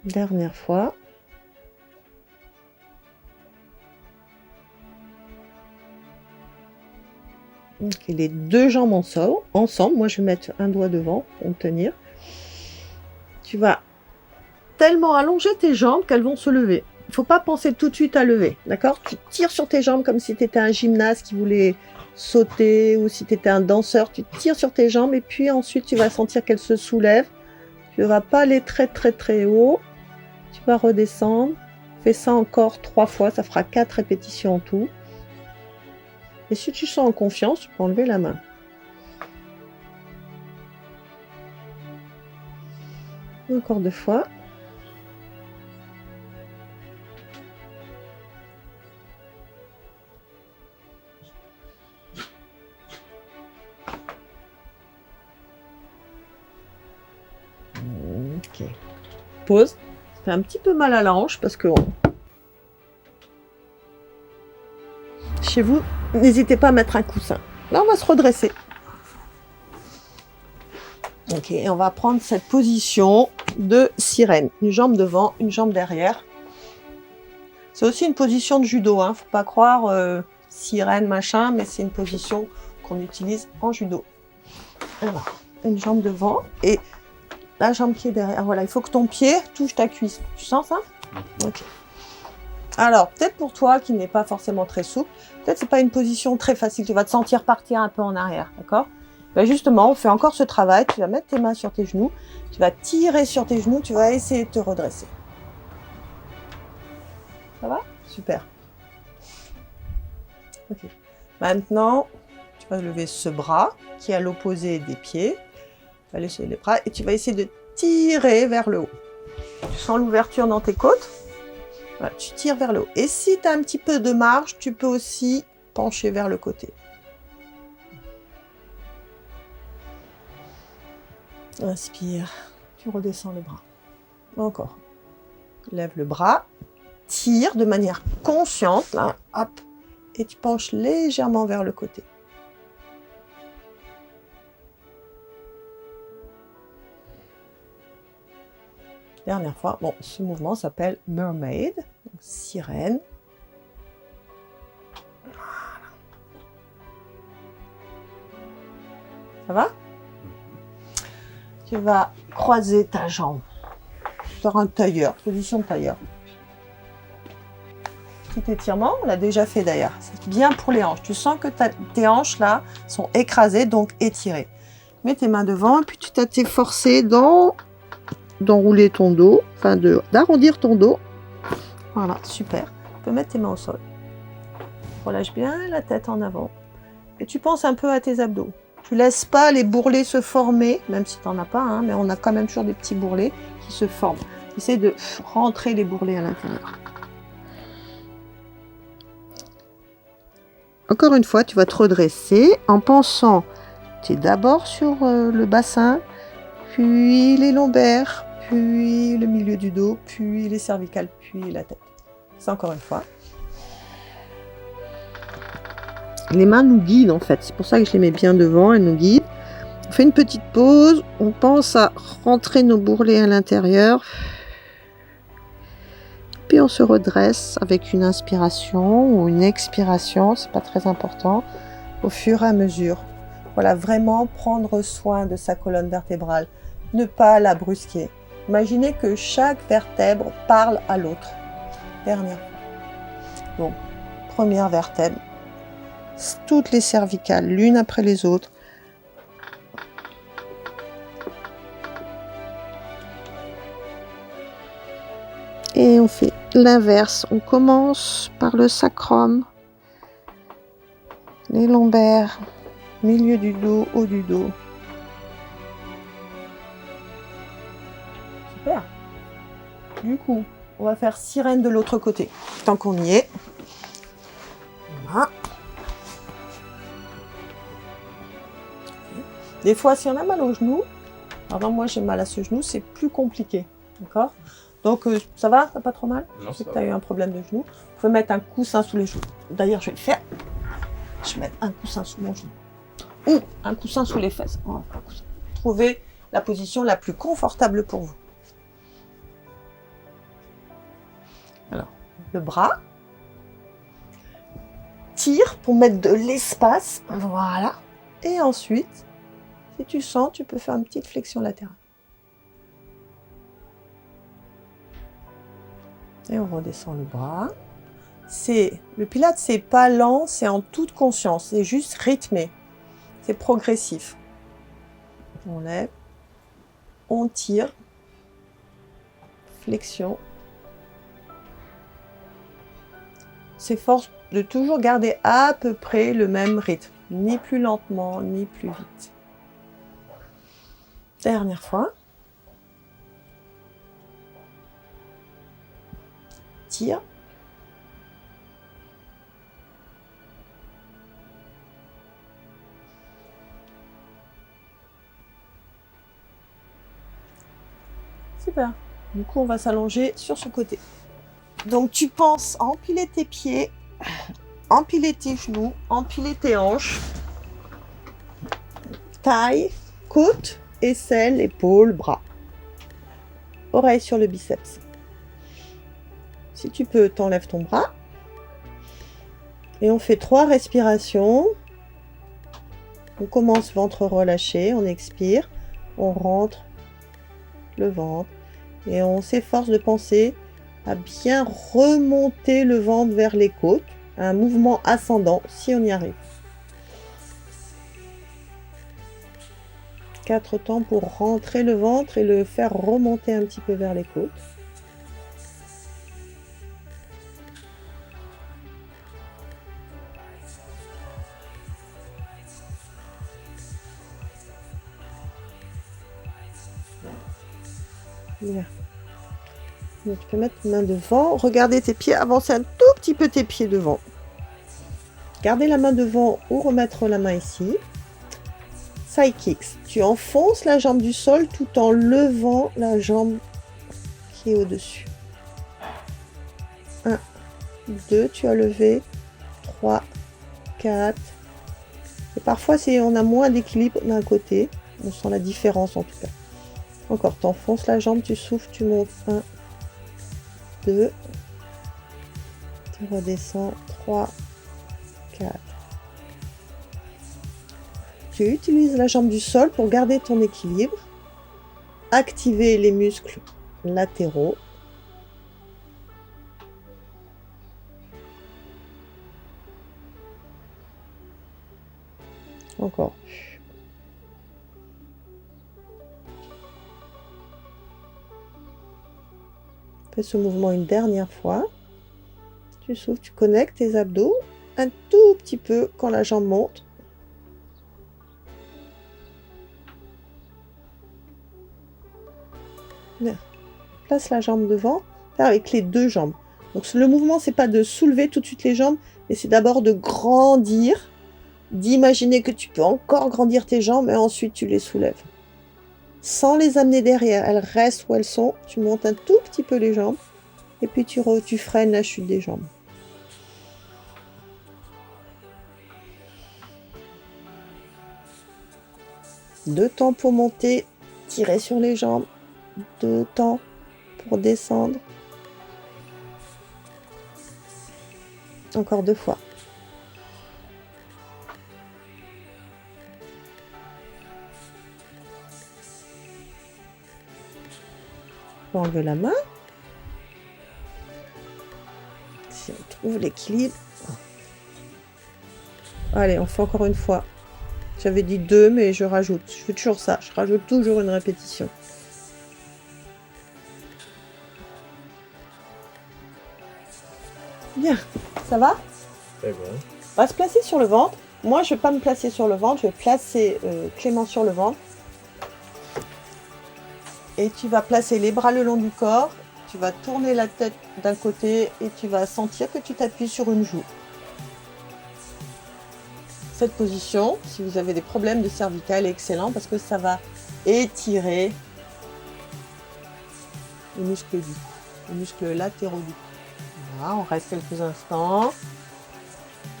Dernière fois. Okay, les 2 jambes ensemble. Moi, je vais mettre un doigt devant pour me tenir. Tu vas tellement allonger tes jambes qu'elles vont se lever. Il ne faut pas penser tout de suite à lever, d'accord? Tu tires sur tes jambes comme si tu étais un gymnaste qui voulait sauter ou si tu étais un danseur. Tu tires sur tes jambes et puis ensuite, tu vas sentir qu'elles se soulèvent. Tu ne vas pas aller très, très, très haut. Tu vas redescendre. Fais ça encore 3 fois. Ça fera 4 répétitions en tout. Et si tu sens en confiance, tu peux enlever la main. Encore 2 fois. Ok. Pause. Ça fait un petit peu mal à la hanche parce que chez vous, n'hésitez pas à mettre un coussin. Là, on va se redresser. Ok, et on va prendre cette position de sirène. Une jambe devant, une jambe derrière. C'est aussi une position de judo, hein. Faut pas croire sirène, machin, mais c'est une position qu'on utilise en judo. Alors, une jambe devant et la jambe qui est derrière. Voilà, il faut que ton pied touche ta cuisse. Tu sens ça? Ok. Alors, peut-être pour toi qui n'est pas forcément très souple, peut-être c'est pas une position très facile. Tu vas te sentir partir un peu en arrière, d'accord? Ben justement, on fait encore ce travail. Tu vas mettre tes mains sur tes genoux. Tu vas tirer sur tes genoux. Tu vas essayer de te redresser. Ça va? Super. Ok. Maintenant, tu vas lever ce bras qui est à l'opposé des pieds. Tu vas laisser les bras et tu vas essayer de tirer vers le haut. Tu sens l'ouverture dans tes côtes? Voilà, tu tires vers le haut. Et si tu as un petit peu de marge, tu peux aussi pencher vers le côté. Inspire, tu redescends le bras. Encore. Lève le bras, tire de manière consciente, là, hop, et tu penches légèrement vers le côté. Dernière fois. Bon, ce mouvement s'appelle Mermaid, donc sirène. Ça va? Tu vas croiser ta jambe sur un tailleur, position de tailleur. Petit étirement, on l'a déjà fait d'ailleurs. C'est bien pour les hanches. Tu sens que tes hanches là sont écrasées, donc étirées. Mets tes mains devant et puis tu t'es forcé d'enrouler ton dos, enfin d'arrondir ton dos. Voilà, super. Tu peux mettre tes mains au sol. Relâche bien la tête en avant. Et tu penses un peu à tes abdos. Tu laisses pas les bourrelets se former, même si tu n'en as pas, hein, mais on a quand même toujours des petits bourrelets qui se forment. Essaye de rentrer les bourrelets à l'intérieur. Encore une fois, tu vas te redresser en pensant, tu es d'abord sur le bassin, puis les lombaires, puis le milieu du dos, puis les cervicales, puis la tête. C'est encore une fois. Les mains nous guident en fait, c'est pour ça que je les mets bien devant, elles nous guident. On fait une petite pause, on pense à rentrer nos bourrelets à l'intérieur. Puis on se redresse avec une inspiration ou une expiration, c'est pas très important, au fur et à mesure. Voilà, vraiment prendre soin de sa colonne vertébrale, ne pas la brusquer. Imaginez que chaque vertèbre parle à l'autre. Dernière. Donc, première vertèbre. Toutes les cervicales, l'une après les autres. Et on fait l'inverse. On commence par le sacrum, les lombaires, milieu du dos, haut du dos. Super. Du coup, on va faire sirène de l'autre côté. Tant qu'on y est. Voilà. Des fois, si on a mal au genou, par exemple, moi j'ai mal à ce genou, c'est plus compliqué. D'accord? Donc, ça va? T'as pas trop mal? Non, je sais que tu as eu un problème de genou. Vous pouvez mettre un coussin sous les genoux. D'ailleurs, je vais le faire. Je vais mettre un coussin sous mon genou. Ou un coussin sous les fesses. Oh, un coussin. Trouvez la position la plus confortable pour vous. Alors, le bras. Tire pour mettre de l'espace. Voilà. Et ensuite, si tu sens, tu peux faire une petite flexion latérale. Et on redescend le bras. Le Pilates, c'est pas lent, c'est en toute conscience, c'est juste rythmé. C'est progressif. On lève, on tire, flexion. S'efforce de toujours garder à peu près le même rythme, ni plus lentement, ni plus vite. Dernière fois. Tire. Super. Du coup, on va s'allonger sur ce côté. Donc, tu penses à empiler tes pieds, empiler tes genoux, empiler tes hanches, taille, côte, aisselle, épaules, bras. Oreille sur le biceps. Si tu peux, t'enlèves ton bras. Et on fait 3 respirations. On commence ventre relâché, on expire, on rentre le ventre. Et on s'efforce de penser à bien remonter le ventre vers les côtes. Un mouvement ascendant, si on y arrive. 4 temps pour rentrer le ventre et le faire remonter un petit peu vers les côtes. Bien. Donc, tu peux mettre tes mains devant, regarder tes pieds, avancer un tout petit peu tes pieds devant. Garder la main devant ou remettre la main ici. Side kicks. Tu enfonces la jambe du sol tout en levant la jambe qui est au-dessus. 1, 2, tu as levé. 3, 4. Et parfois, on a moins d'équilibre d'un côté. On sent la différence en tout cas. Encore, t'enfonces la jambe, tu souffles, tu montes. 1, 2. Tu redescends. 3, 4. Tu utilises la jambe du sol pour garder ton équilibre. Activer les muscles latéraux. Encore. Fais ce mouvement une dernière fois. Tu souffles, tu connectes tes abdos un tout petit peu quand la jambe monte. Bien. Place la jambe devant, avec les deux jambes. Donc le mouvement, c'est pas de soulever tout de suite les jambes, mais c'est d'abord de grandir, d'imaginer que tu peux encore grandir tes jambes et ensuite tu les soulèves. Sans les amener derrière, elles restent où elles sont. Tu montes un tout petit peu les jambes et puis tu freines la chute des jambes. Deux temps pour monter, tirer sur les jambes. 2 temps pour descendre. Encore 2 fois. On enlève la main. Si on trouve l'équilibre. Allez, on fait encore une fois. J'avais dit 2, mais je rajoute. Je fais toujours ça. Je rajoute toujours une répétition. Bien, ça va? Très bien. On va se placer sur le ventre. Moi, je ne vais pas me placer sur le ventre. Je vais placer Clément sur le ventre. Et tu vas placer les bras le long du corps. Tu vas tourner la tête d'un côté et tu vas sentir que tu t'appuies sur une joue. Cette position, si vous avez des problèmes de cervical, est excellent parce que ça va étirer les muscles du cou, les muscles latéraux du cou. Voilà, on reste quelques instants.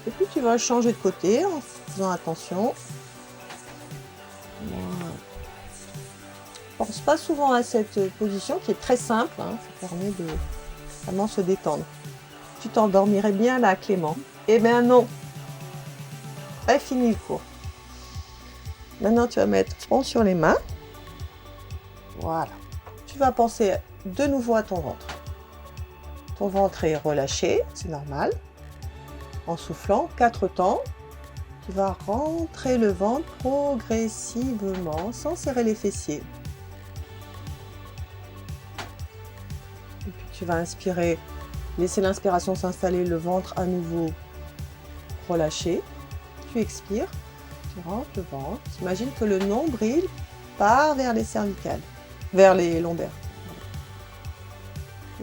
Et puis tu vas changer de côté en faisant attention. Voilà. Pense pas souvent à cette position qui est très simple, hein, ça permet de vraiment se détendre. Tu t'endormirais bien là, Clément? Eh bien non, pas fini le cours. Maintenant tu vas mettre front sur les mains. Voilà. Tu vas penser de nouveau à ton ventre. Ton ventre est relâché, c'est normal. En soufflant 4 temps, tu vas rentrer le ventre progressivement sans serrer les fessiers. Et puis tu vas inspirer, laisser l'inspiration s'installer, le ventre à nouveau relâché. Tu expires, tu rentres le ventre. Tu imagines que le nombril part vers les cervicales, vers les lombaires.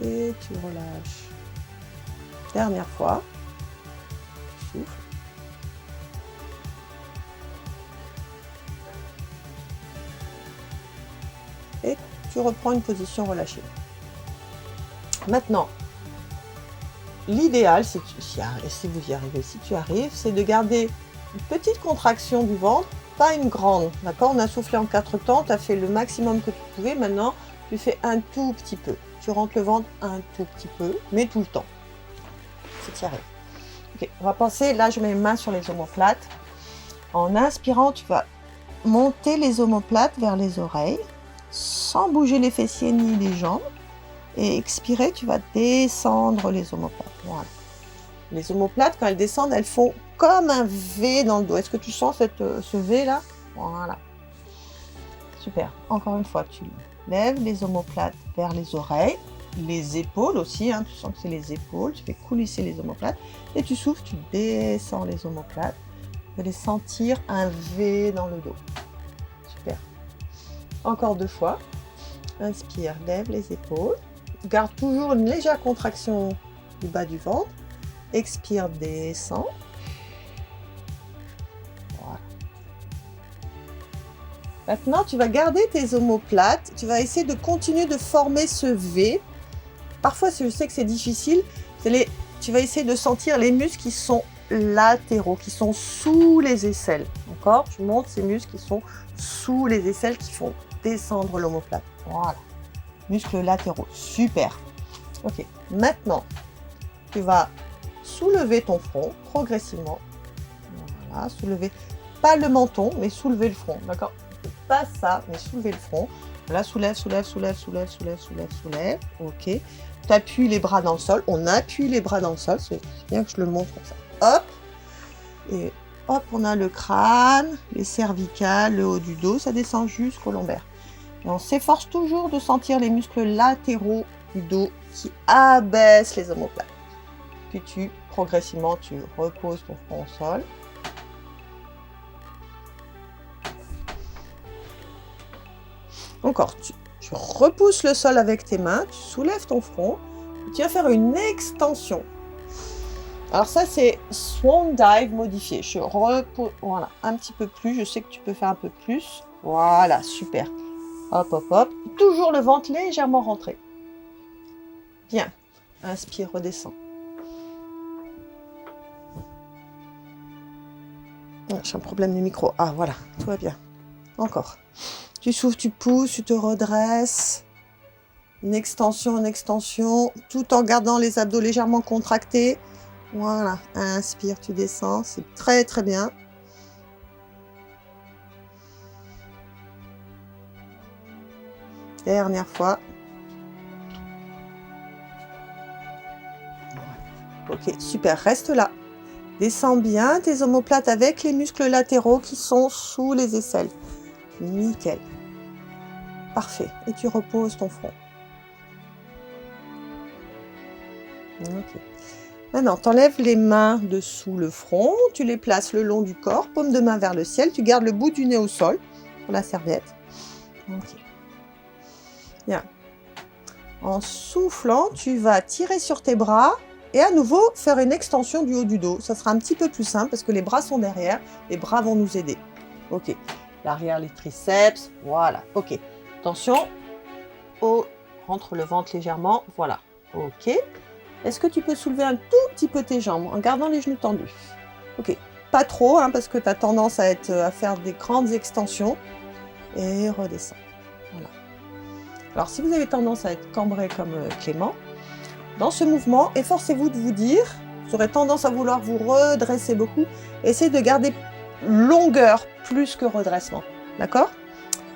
Et tu relâches. Dernière fois. Souffle. Et tu reprends une position relâchée. Maintenant, l'idéal, si vous y arrivez, si tu arrives, c'est de garder une petite contraction du ventre, pas une grande. D'accord? On a soufflé en 4 temps, tu as fait le maximum que tu pouvais. Maintenant, tu fais un tout petit peu. Tu rentres le ventre un tout petit peu, mais tout le temps. Si tu y arrives. Ok, on va penser, là je mets mes mains sur les omoplates. En inspirant, tu vas monter les omoplates vers les oreilles, sans bouger les fessiers ni les jambes. Et expirer, tu vas descendre les omoplates. Voilà. Les omoplates, quand elles descendent, elles font comme un V dans le dos. Est-ce que tu sens ce V là? Voilà. Super. Encore une fois, tu lèves les omoplates vers les oreilles, les épaules aussi, hein, tu sens que c'est les épaules, tu fais coulisser les omoplates et tu souffles, tu descends les omoplates, tu vas les sentir un V dans le dos. Super. Encore 2 fois. Inspire, lève les épaules, garde toujours une légère contraction du bas du ventre, expire, descend. Maintenant, tu vas garder tes omoplates, tu vas essayer de continuer de former ce V. Parfois, je sais que c'est difficile, tu vas essayer de sentir les muscles qui sont latéraux, qui sont sous les aisselles. D'accord? Tu montes ces muscles qui sont sous les aisselles, qui font descendre l'omoplate. Voilà. Muscles latéraux. Super. Ok. Maintenant, tu vas soulever ton front progressivement. Voilà. Soulever, pas le menton, mais soulever le front. D'accord? Pas ça, mais soulever le front. Voilà. Soulève, soulève, soulève, soulève, soulève, soulève, soulève. Ok. Tu appuies les bras dans le sol. On appuie les bras dans le sol. C'est bien que je le montre comme ça. Hop. Et hop, on a le crâne, les cervicales, le haut du dos. Ça descend jusqu'au lombaire. Et on s'efforce toujours de sentir les muscles latéraux du dos qui abaissent les omoplates. Puis progressivement, tu reposes ton front au sol. Encore, tu repousses le sol avec tes mains, tu soulèves ton front, tu vas faire une extension. Alors ça, c'est Swan Dive modifié. Je repose, voilà, un petit peu plus. Je sais que tu peux faire un peu plus. Voilà, super. Hop, hop, hop. Toujours le ventre légèrement rentré. Bien. Inspire, redescends. J'ai un problème de micro. Ah, voilà, tout va bien. Encore. Tu souffles, tu pousses, tu te redresses. Une extension, tout en gardant les abdos légèrement contractés. Voilà. Inspire, tu descends. C'est très, très bien. Dernière fois. Ok, super. Reste là. Descends bien tes omoplates avec les muscles latéraux qui sont sous les aisselles. Nickel. Parfait. Et tu reposes ton front. Ok. Maintenant, tu enlèves les mains dessous le front. Tu les places le long du corps. Paume de main vers le ciel. Tu gardes le bout du nez au sol pour la serviette. Ok. Bien. En soufflant, tu vas tirer sur tes bras et à nouveau faire une extension du haut du dos. Ça sera un petit peu plus simple parce que les bras sont derrière. Les bras vont nous aider. Ok. L'arrière, les triceps. Voilà. Ok. Attention. Rentre le ventre légèrement. Voilà. Ok. Est-ce que tu peux soulever un tout petit peu tes jambes en gardant les genoux tendus? Ok. Pas trop hein, parce que tu as tendance à faire des grandes extensions. Et redescends. Voilà. Alors, si vous avez tendance à être cambré comme Clément, dans ce mouvement, efforcez-vous de vous dire, vous aurez tendance à vouloir vous redresser beaucoup, essayez de garder longueur plus que redressement. D'accord?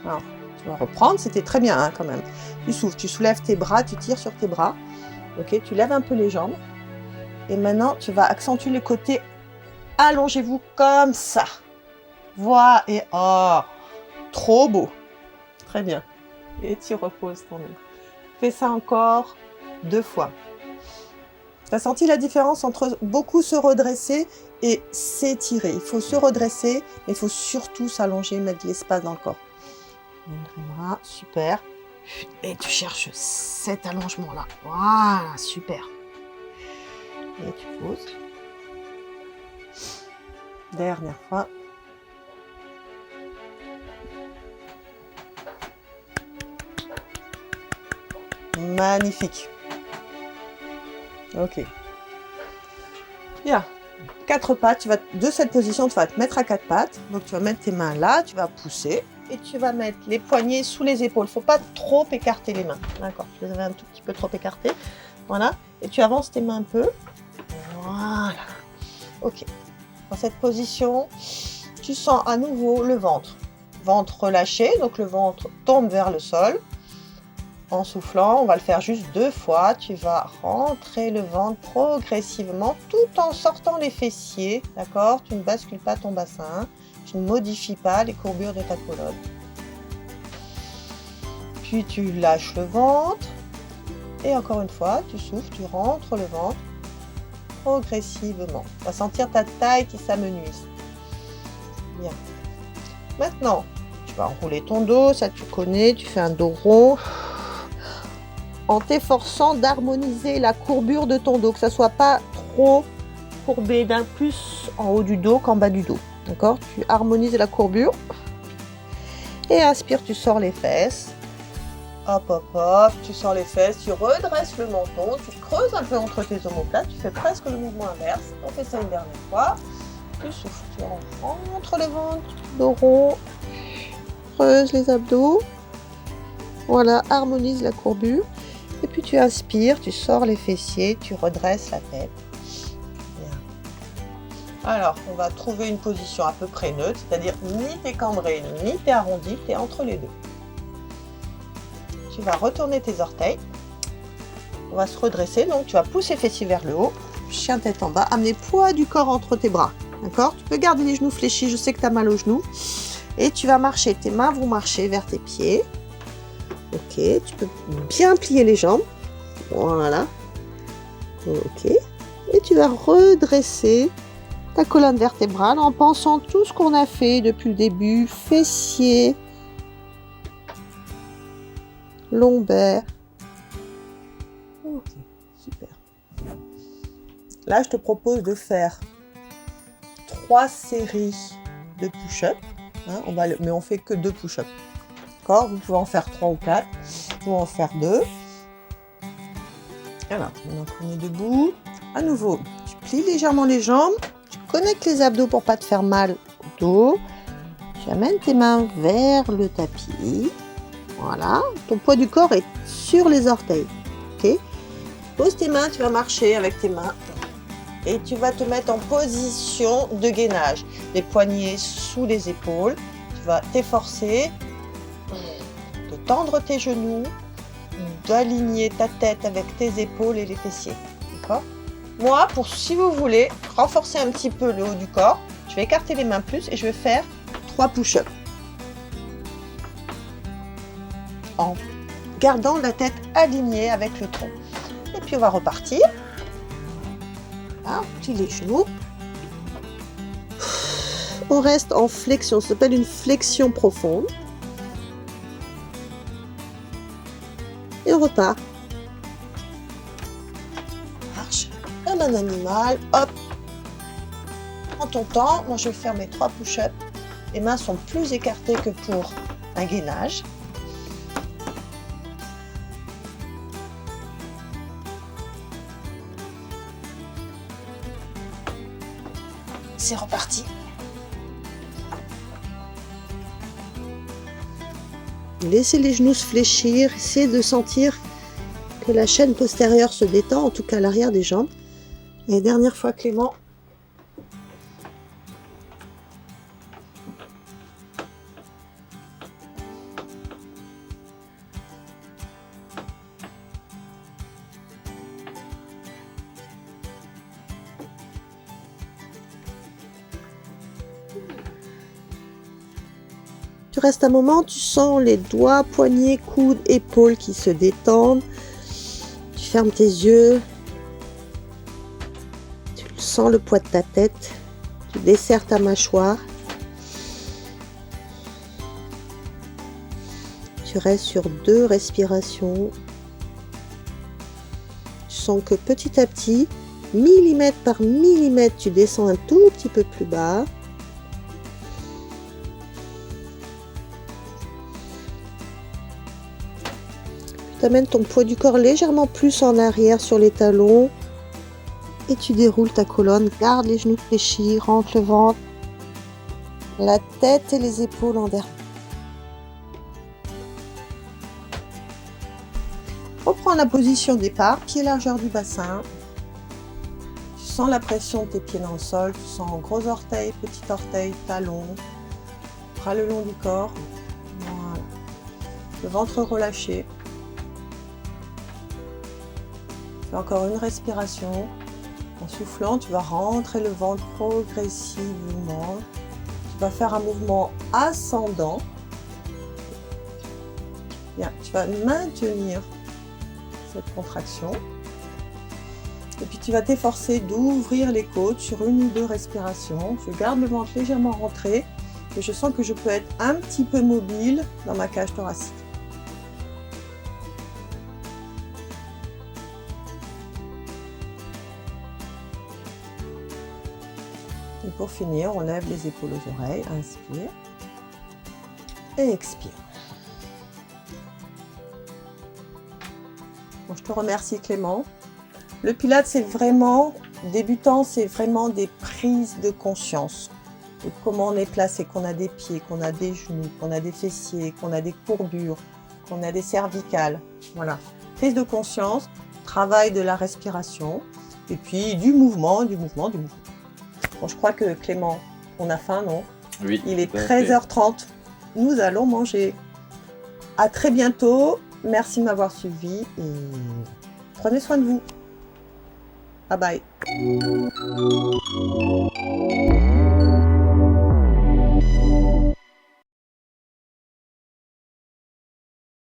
Alors, tu vas reprendre, c'était très bien hein, quand même. Tu souffles, tu soulèves tes bras, tu tires sur tes bras. Ok, tu lèves un peu les jambes. Et maintenant, tu vas accentuer le côté. Allongez-vous comme ça. Voilà, et oh, trop beau. Très bien. Et tu reposes ton nez. Fais ça encore 2 fois. Tu as senti la différence entre beaucoup se redresser et s'étirer. Il faut se redresser, mais il faut surtout s'allonger, mettre de l'espace dans le corps. Super. Et tu cherches cet allongement-là. Voilà, super. Et tu poses. Dernière fois. Magnifique. Ok. Bien. 4 pattes. De cette position, tu vas te mettre à 4 pattes. Donc, tu vas mettre tes mains là, tu vas pousser. Et tu vas mettre les poignets sous les épaules. Il ne faut pas trop écarter les mains. D'accord. Je les avais un tout petit peu trop écartées. Voilà. Et tu avances tes mains un peu. Voilà. Ok. Dans cette position, tu sens à nouveau le ventre. Ventre relâché. Donc, le ventre tombe vers le sol. En soufflant, on va le faire juste 2 fois. Tu vas rentrer le ventre progressivement tout en sortant les fessiers. D'accord? Tu ne bascules pas ton bassin. Tu ne modifies pas les courbures de ta colonne. Puis tu lâches le ventre. Et encore une fois, tu souffles, tu rentres le ventre progressivement. Tu vas sentir ta taille qui s'amenuise. Bien. Maintenant, tu vas enrouler ton dos. Ça, tu connais. Tu fais un dos rond. En t'efforçant d'harmoniser la courbure de ton dos, que ça ne soit pas trop courbé d'un plus en haut du dos qu'en bas du dos. D'accord? Tu harmonises la courbure. Et inspire, tu sors les fesses. Hop, hop, hop. Tu sors les fesses, tu redresses le menton, tu creuses un peu entre tes omoplates, tu fais presque le mouvement inverse. On fait ça une dernière fois. Tu souffles, tu rentres le ventre, dos rond. Creuse les abdos. Voilà, harmonise la courbure. Et puis tu inspires, tu sors les fessiers, tu redresses la tête. Bien. Alors, on va trouver une position à peu près neutre, c'est-à-dire ni t'es cambré, ni t'es arrondi, t'es entre les deux. Tu vas retourner tes orteils. On va se redresser, donc tu vas pousser les fessiers vers le haut. Chien tête en bas, amener poids du corps entre tes bras. D'accord? Tu peux garder les genoux fléchis, je sais que tu as mal aux genoux. Et tu vas marcher, tes mains vont marcher vers tes pieds. Ok, tu peux bien plier les jambes. Voilà. Ok. Et tu vas redresser ta colonne vertébrale en pensant tout ce qu'on a fait depuis le début. Fessiers, lombaire. Ok, super. Là, je te propose de faire 3 séries de push-up. Hein, mais on fait que 2 push-up. D'accord? Vous pouvez en faire 3 ou 4. Vous pouvez en faire 2. Alors, maintenant qu'on est debout. À nouveau, tu plies légèrement les jambes. Tu connectes les abdos pour ne pas te faire mal au dos. Tu amènes tes mains vers le tapis. Voilà. Ton poids du corps est sur les orteils. Ok? Pose tes mains, tu vas marcher avec tes mains. Et tu vas te mettre en position de gainage. Les poignets sous les épaules. Tu vas t'efforcer de tendre tes genoux, d'aligner ta tête avec tes épaules et les fessiers. D'accord? Moi, si vous voulez renforcer un petit peu le haut du corps, je vais écarter les mains plus et je vais faire 3 push-ups. En gardant la tête alignée avec le tronc. Et puis on va repartir. Là, on plie les genoux. On reste en flexion, ça s'appelle une flexion profonde. Et on repart. Marche comme un animal. Hop. Prends ton temps. Moi, je vais faire mes 3 push-ups. Les mains sont plus écartées que pour un gainage. C'est reparti. Laissez les genoux se fléchir. Essayez de sentir que la chaîne postérieure se détend, en tout cas l'arrière des jambes. Et dernière fois, Clément. Tu restes un moment, tu sens les doigts, poignets, coudes, épaules qui se détendent. Tu fermes tes yeux. Tu sens le poids de ta tête. Tu desserres ta mâchoire. Tu restes sur 2 respirations. Tu sens que petit à petit, millimètre par millimètre, tu descends un tout petit peu plus bas. Tu amènes ton poids du corps légèrement plus en arrière sur les talons. Et tu déroules ta colonne. Garde les genoux fléchis, rentre le ventre. La tête et les épaules en derrière. Reprends la position départ, pied largeur du bassin. Tu sens la pression de tes pieds dans le sol. Tu sens gros orteil, petit orteil, talon. Bras le long du corps. Voilà. Le ventre relâché. Fais encore une respiration. En soufflant, tu vas rentrer le ventre progressivement. Tu vas faire un mouvement ascendant. Bien, tu vas maintenir cette contraction. Et puis tu vas t'efforcer d'ouvrir les côtes sur 1 ou 2 respirations. Je garde le ventre légèrement rentré et je sens que je peux être un petit peu mobile dans ma cage thoracique. Et pour finir, on lève les épaules aux oreilles, inspire et expire. Bon, je te remercie Clément. Le Pilates, c'est vraiment, débutant, c'est vraiment des prises de conscience de comment on est placé, qu'on a des pieds, qu'on a des genoux, qu'on a des fessiers, qu'on a des courbures, qu'on a des cervicales. Voilà. Prise de conscience, travail de la respiration, et puis du mouvement, du mouvement, du mouvement. Bon, je crois que Clément, on a faim, non? Oui. Il est tout à fait. 13h30. Nous allons manger. À très bientôt. Merci de m'avoir suivi et prenez soin de vous. Bye bye.